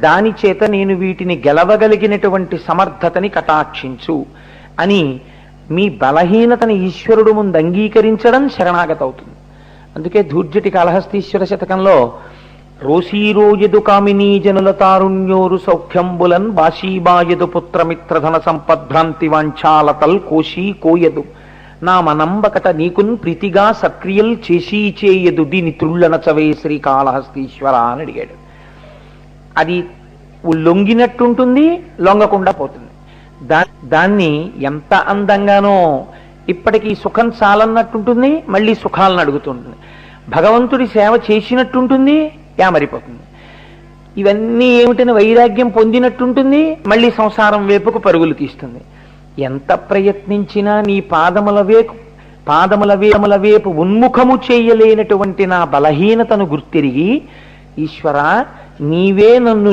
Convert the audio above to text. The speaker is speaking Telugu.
దాని చేత నేను వీటిని గెలవగలిగినటువంటి సమర్థతని కటాక్షించు అని మీ బలహీనతని ఈశ్వరుడు ముందు అంగీకరించడం శరణాగత అవుతుంది. అందుకే ధూర్జటి కాళహస్తీశ్వర శతకంలో రోషీరోయదు కామినీ జనుల తారుణ్యోరు సౌఖ్యంబులన్ బాషీబాయదు పుత్రమిత్రధన సంపద్భ్రాంతి వాంఛాలతల్ కోశీ కోయదు నా మనంబకట నీకున్ ప్రీతిగా సక్రియల్ చేసీ చేయదు దీని త్రుళ్ళనచవే శ్రీకాళహస్తీశ్వర అని అడిగాడు. అది లొంగినట్టుంటుంది, లొంగకుండా పోతుంది. దాన్ని ఎంత అందంగానో ఇప్పటికీ సుఖం చాలన్నట్టుంటుంది, మళ్ళీ సుఖాలను అడుగుతుంటుంది. భగవంతుడి సేవ చేసినట్టుంటుంది, యామరిపోతుంది. ఇవన్నీ ఏమిటని వైరాగ్యం పొందినట్టుంటుంది, మళ్ళీ సంసారం వైపుకు పరుగులు తీస్తుంది. ఎంత ప్రయత్నించినా నీ పాదముల వైపు ఉన్ముఖము చేయలేనటువంటి నా బలహీనతను గుర్తిరిగి ఈశ్వర నీవే నన్ను